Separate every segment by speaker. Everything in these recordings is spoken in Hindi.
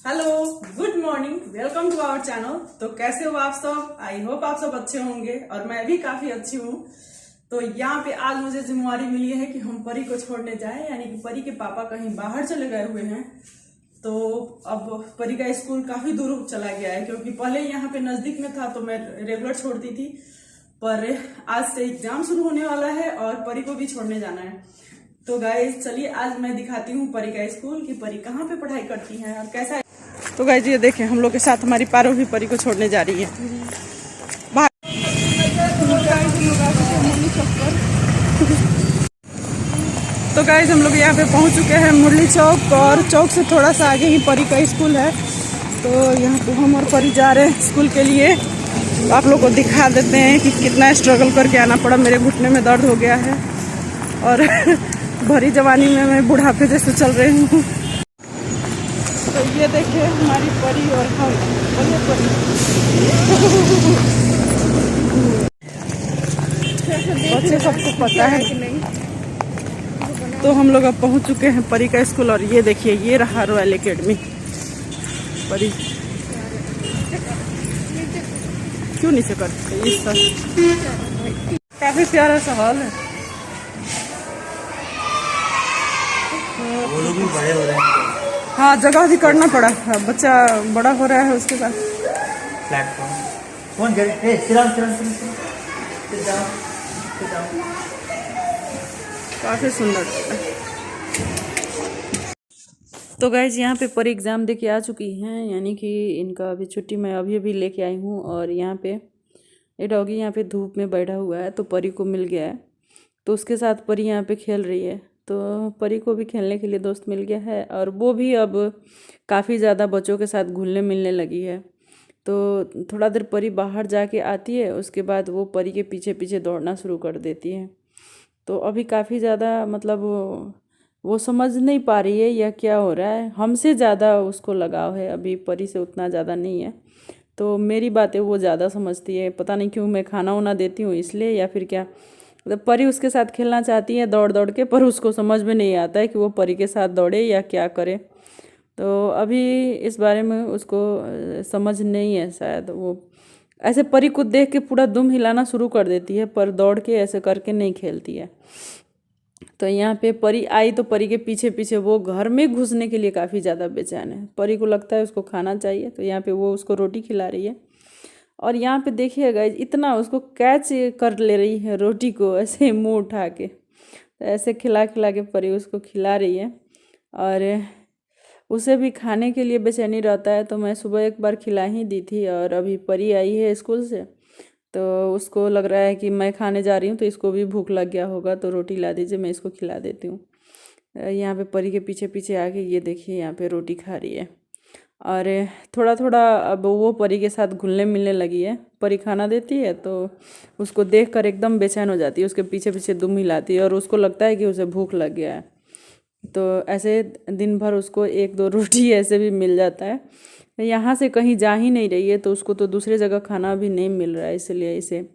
Speaker 1: Hello, good morning, welcome to our channel. तो कैसे हो आप सब? आई होप आप सब अच्छे होंगे और मैं भी काफी अच्छी हूँ। तो यहाँ पे आज मुझे जिम्मेवारी मिली है कि हम परी को छोड़ने जाएं, यानी कि परी के पापा कहीं बाहर चले गए हुए हैं। तो अब परी का स्कूल काफी दूर चला गया है, क्योंकि पहले यहाँ पे नजदीक में था तो मैं रेगुलर छोड़ती थी, पर आज से एग्जाम शुरू होने वाला है और परी को भी छोड़ने जाना है। तो गाइज चलिए आज मैं दिखाती हूँ परी का स्कूल कि परी कहाँ पे पढ़ाई करती है और कैसा है। तो गाइज ये देखें, हम लोग के साथ हमारी पारो भी परी को छोड़ने जा रही है बाहर। तो गाइज हम लोग यहाँ पे पहुँच चुके हैं मुरली चौक, और चौक से थोड़ा सा आगे ही परी का स्कूल है। तो यहाँ पे हम और परी जा रहे हैं स्कूल के लिए। तो आप लोग को दिखा देते हैं कि कितना स्ट्रगल करके आना पड़ा। मेरे घुटने में दर्द हो गया है और भरी जवानी में मैं बुढ़ापे जैसे चल रही हूँ। तो ये देखिए हमारी परी और हम परी बच्चे सबको पता है कि नहीं। तो हम लोग अब पहुंच चुके हैं परी का स्कूल, और ये देखिए ये रहा रॉयल एकेडमी परी। क्यों नीचे करते इस सब? काफी प्यारा सा हॉल है।
Speaker 2: वो लोग भी बड़े हो रहे हैं।
Speaker 1: हाँ, जगह भी करना पड़ा, बच्चा बड़ा हो रहा है उसके साथ।
Speaker 2: प्लेटफॉर्म कौन करे? ए सिराम सिराम सिराम सिराम sit down, sit down।
Speaker 1: काफी सुंदर। तो गाइज यहाँ पे परी एग्ज़ाम दे के आ चुकी हैं, यानी कि इनका अभी छुट्टी मैं अभी अभी लेके आई हूँ। और यहाँ पे ये डॉगी यहाँ पे धूप में बैठा हुआ है, तो परी को मिल गया है, तो उसके साथ परी यहाँ पे खेल रही है। तो परी को भी खेलने के लिए दोस्त मिल गया है, और वो भी अब काफ़ी ज़्यादा बच्चों के साथ घुलने मिलने लगी है। तो थोड़ा देर परी बाहर जाके आती है, उसके बाद वो परी के पीछे पीछे दौड़ना शुरू कर देती है। तो अभी काफ़ी ज़्यादा मतलब वो समझ नहीं पा रही है या क्या हो रहा है। हमसे ज़्यादा उसको लगाव है, अभी परी से उतना ज़्यादा नहीं है। तो मेरी बातें वो ज़्यादा समझती है, पता नहीं क्यों। मैं खाना वाना देती हूँ इसलिए या फिर क्या। मतलब परी उसके साथ खेलना चाहती है दौड़ दौड़ के, पर उसको समझ में नहीं आता है कि वो परी के साथ दौड़े या क्या करे। तो अभी इस बारे में उसको समझ नहीं है शायद। वो ऐसे परी को देख के पूरा दुम हिलाना शुरू कर देती है, पर दौड़ के ऐसे करके नहीं खेलती है। तो यहाँ पे परी आई तो परी के पीछे पीछे वो घर में घुसने के लिए काफ़ी ज़्यादा बेचैन है। परी को लगता है उसको खाना चाहिए, तो यहाँ पे वो उसको रोटी खिला रही है। और यहाँ पे देखिए गाइस, इतना उसको कैच कर ले रही है रोटी को, ऐसे मुंह उठा के। तो ऐसे खिला खिला के परी उसको खिला रही है। और उसे भी खाने के लिए बेचैनी रहता है, तो मैं सुबह एक बार खिला ही दी थी। और अभी परी आई है स्कूल से, तो उसको लग रहा है कि मैं खाने जा रही हूँ तो इसको भी भूख लग गया होगा, तो रोटी ला दीजिए, मैं इसको खिला देती हूँ। यहाँ पे परी के पीछे पीछे आके ये देखिए यहाँ पे रोटी खा रही है। और थोड़ा थोड़ा अब वो परी के साथ घुलने मिलने लगी है। परी खाना देती है तो उसको देखकर एकदम बेचैन हो जाती है, उसके पीछे पीछे दुम हिलाती है, और उसको लगता है कि उसे भूख लग गया है। तो ऐसे दिन भर उसको एक दो रोटी ऐसे भी मिल जाता है। यहाँ से कहीं जा ही नहीं रही है, तो उसको तो दूसरी जगह खाना भी नहीं मिल रहा है, इसलिए इसे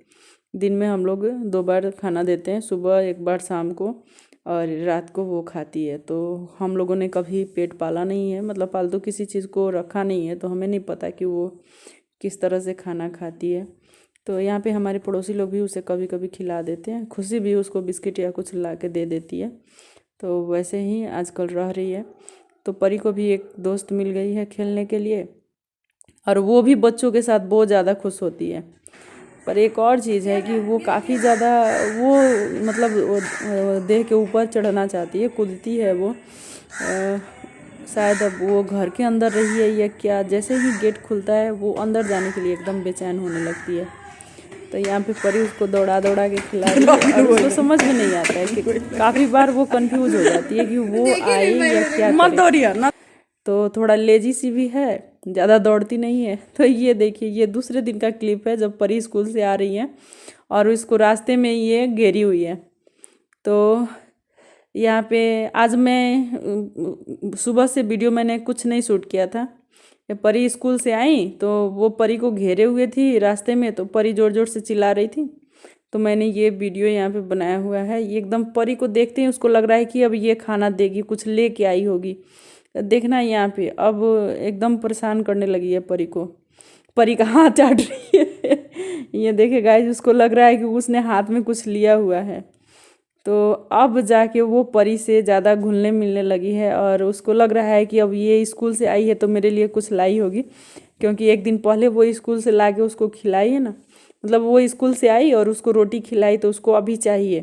Speaker 1: दिन में हम लोग 2 बार खाना देते हैं, सुबह एक बार शाम को, और रात को वो खाती है। तो हम लोगों ने कभी पेट पाला नहीं है, मतलब पालतू किसी चीज़ को रखा नहीं है, तो हमें नहीं पता कि वो किस तरह से खाना खाती है। तो यहाँ पे हमारे पड़ोसी लोग भी उसे कभी कभी खिला देते हैं। खुशी भी उसको बिस्किट या कुछ ला के दे देती है। तो वैसे ही आजकल रह रही है। तो परी को भी एक दोस्त मिल गई है खेलने के लिए, और वो भी बच्चों के साथ बहुत ज़्यादा खुश होती है। पर एक और चीज़ है कि वो काफ़ी ज़्यादा वो मतलब देह के ऊपर चढ़ना चाहती है, कूदती है वो। शायद अब वो घर के अंदर रही है या क्या। जैसे ही गेट खुलता है वो अंदर जाने के लिए एकदम बेचैन होने लगती है। तो यहाँ पे परी उसको दौड़ा दौड़ा के खिला रही है, और उसको समझ में नहीं आता है कि काफ़ी बार वो कंफ्यूज हो जाती है कि वो आई या क्या करे। तो थोड़ा लेजी सी भी है, ज़्यादा दौड़ती नहीं है। तो ये देखिए, ये दूसरे दिन का क्लिप है जब परी स्कूल से आ रही है और इसको रास्ते में ये घेरी हुई है। तो यहाँ पे आज मैं सुबह से वीडियो मैंने कुछ नहीं शूट किया था। परी स्कूल से आई तो वो परी को घेरे हुए थी रास्ते में, तो परी ज़ोर ज़ोर से चिल्ला रही थी। तो मैंने ये वीडियो यहाँ पे बनाया हुआ है। ये एकदम परी को देखते ही उसको लग रहा है कि अब ये खाना देगी, कुछ लेके आई होगी। देखना यहाँ पे अब एकदम परेशान करने लगी है परी को। परी का हाथ चाट रही है। ये देखे गाइस, उसको लग रहा है कि उसने हाथ में कुछ लिया हुआ है। तो अब जाके वो परी से ज़्यादा घुलने मिलने लगी है और उसको लग रहा है कि अब ये स्कूल से आई है तो मेरे लिए कुछ लाई होगी, क्योंकि एक दिन पहले वो स्कूल से ला के उसको खिलाई है ना। मतलब वो स्कूल से आई और उसको रोटी खिलाई तो उसको अभी चाहिए।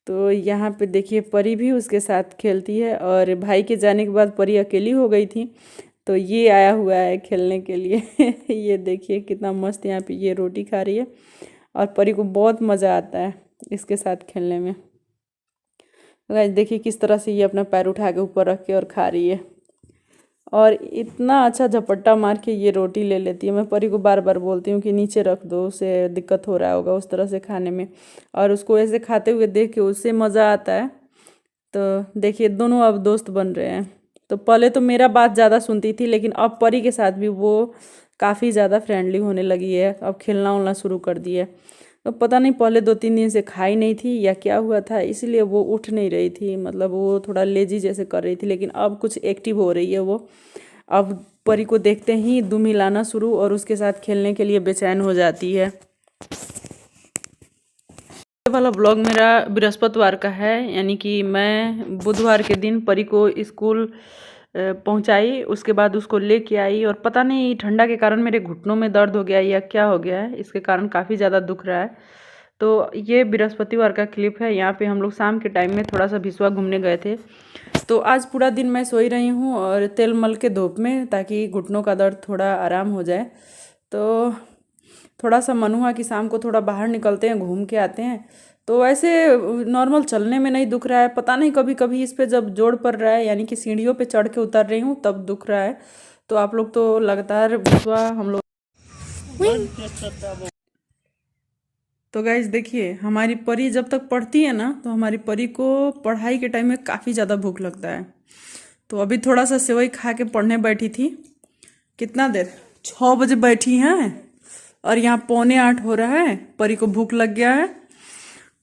Speaker 1: तो यहाँ पे देखिए परी भी उसके साथ खेलती है और भाई के जाने के बाद परी अकेली हो गई थी, तो ये आया हुआ है खेलने के लिए। ये देखिए कितना मस्त यहाँ पे ये रोटी खा रही है और परी को बहुत मज़ा आता है इसके साथ खेलने में। गाइस देखिए किस तरह से ये अपना पैर उठा के ऊपर रख के और खा रही है और इतना अच्छा झपट्टा मार के ये रोटी ले लेती है। मैं परी को बार बार बोलती हूँ कि नीचे रख दो, उसे दिक्कत हो रहा होगा उस तरह से खाने में, और उसको ऐसे खाते हुए देख के उससे मज़ा आता है। तो देखिए दोनों अब दोस्त बन रहे हैं। तो पहले तो मेरा बात ज़्यादा सुनती थी, लेकिन अब परी के साथ भी वो काफ़ी ज़्यादा फ्रेंडली होने लगी है, अब खेलना उलना शुरू कर दी है। तो पता नहीं पहले 2-3 दिन से खाई नहीं थी या क्या हुआ था, इसलिए वो उठ नहीं रही थी, मतलब वो थोड़ा लेजी जैसे कर रही थी, लेकिन अब कुछ एक्टिव हो रही है वो। अब परी को देखते ही दुम हिलाना शुरू और उसके साथ खेलने के लिए बेचैन हो जाती है। ये वाला ब्लॉग मेरा बृहस्पतिवार का है, यानी कि मैं बुधवार के दिन परी को स्कूल पहुंचाई, उसके बाद उसको लेके आई और पता नहीं ठंडा के कारण मेरे घुटनों में दर्द हो गया या क्या हो गया है, इसके कारण काफ़ी ज़्यादा दुख रहा है। तो ये बृहस्पतिवार का क्लिप है। यहाँ पे हम लोग शाम के टाइम में थोड़ा सा भिसवा घूमने गए थे। तो आज पूरा दिन मैं सोई रही हूँ और तेल मल के धूप में, ताकि घुटनों का दर्द थोड़ा आराम हो जाए। तो थोड़ा सा मन हुआ कि शाम को थोड़ा बाहर निकलते हैं, घूम के आते हैं। तो ऐसे नॉर्मल चलने में नहीं दुख रहा है, पता नहीं कभी कभी इस पे जब जोड़ पड़ रहा है, यानी कि सीढ़ियों पे चढ़ के उतर रही हूँ तब दुख रहा है। तो आप लोग तो लगातार भिसवा हम लोग। तो गाइज देखिए, हमारी परी जब तक पढ़ती है ना, तो हमारी परी को पढ़ाई के टाइम में काफ़ी ज़्यादा भूख लगता है। तो अभी थोड़ा सा सेवई खा के पढ़ने बैठी थी। कितना देर, 6 बजे बैठी हैं और यहाँ 7:45 हो रहा है, परी को भूख लग गया है।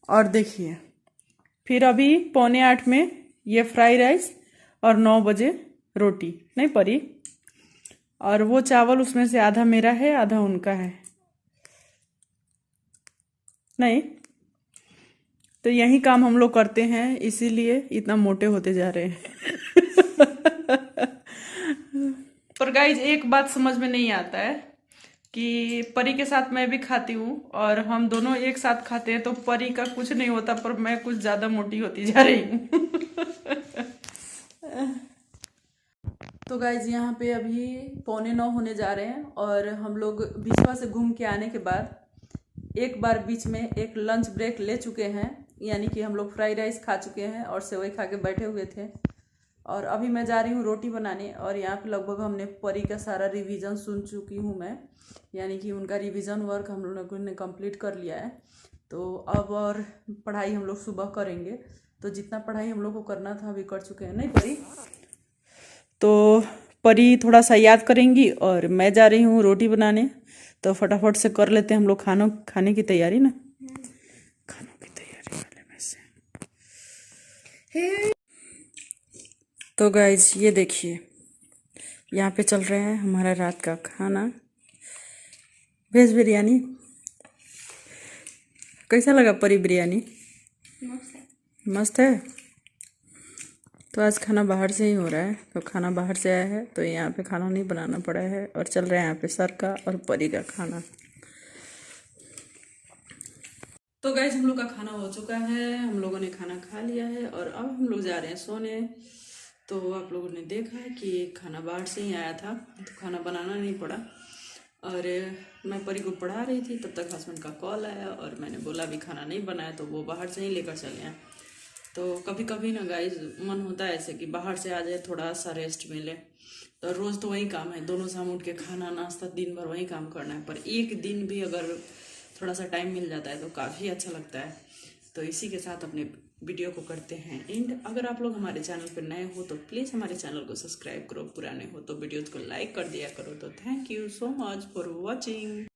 Speaker 1: और देखिए फिर अभी 7:45 में ये फ्राई राइस और 9 बजे रोटी, नहीं परी, और वो चावल उसमें से आधा मेरा है आधा उनका है, नहीं। तो यही काम हम लोग करते हैं, इसीलिए इतना मोटे होते जा रहे हैं। पर गाइज एक बात समझ में नहीं आता है कि परी के साथ मैं भी खाती हूँ और हम दोनों एक साथ खाते हैं तो परी का कुछ नहीं होता, पर मैं कुछ ज़्यादा मोटी होती जा रही हूँ। तो गाइज यहाँ पे अभी 8:45 होने जा रहे हैं और हम लोग भिसवा से घूम के आने के बाद एक बार बीच में एक लंच ब्रेक ले चुके हैं, यानी कि हम लोग फ्राइड राइस खा चुके हैं और सेवई खा के बैठे हुए थे। और अभी मैं जा रही हूँ रोटी बनाने और यहाँ पे लगभग हमने परी का सारा रिवीजन सुन चुकी हूँ मैं, यानी कि उनका रिवीजन वर्क हम लोगों ने कंप्लीट कर लिया है। तो अब और पढ़ाई हम लोग सुबह करेंगे। तो जितना पढ़ाई हम लोग को करना था अभी कर चुके हैं, नहीं परी? तो परी थोड़ा सा याद करेंगी और मैं जा रही हूँ रोटी बनाने। तो फटाफट से कर लेते हैं हम लोग खाने की तैयारी ना, खानों की तैयारी वाले में से। तो गाइज ये देखिए, यहाँ पे चल रहा है हमारा रात का खाना, वेज बिरयानी। कैसा लगा परी बिरयानी? मस्त है। तो आज खाना बाहर से ही हो रहा है, तो खाना बाहर से आया है तो यहाँ पे खाना नहीं बनाना पड़ा है और चल रहा है यहाँ पे सर का और परी का खाना। तो गाइज हम लोग का खाना हो चुका है, हम लोगों ने खाना खा लिया है और अब हम लोग जा रहे हैं सोने। तो आप लोगों ने देखा कि खाना बाहर से ही आया था, तो खाना बनाना नहीं पड़ा। और मैं परी को पढ़ा रही थी, तब तक हस्बैंड का कॉल आया और मैंने बोला अभी खाना नहीं बनाया, तो वो बाहर से ही लेकर चले आए। तो कभी कभी ना गाइज मन होता है ऐसे कि बाहर से आ जाए, थोड़ा सा रेस्ट मिले। तो रोज़ तो वही काम है, दोनों शाम उठ के खाना नाश्ता दिन भर वही काम करना है, पर एक दिन भी अगर थोड़ा सा टाइम मिल जाता है तो काफ़ी अच्छा लगता है। तो इसी के साथ अपने वीडियो को करते हैं एंड। अगर आप लोग हमारे चैनल पर नए हो तो प्लीज़ हमारे चैनल को सब्सक्राइब करो, पुराने हो तो वीडियोज़ को लाइक कर दिया करो। तो thank you so much for watching.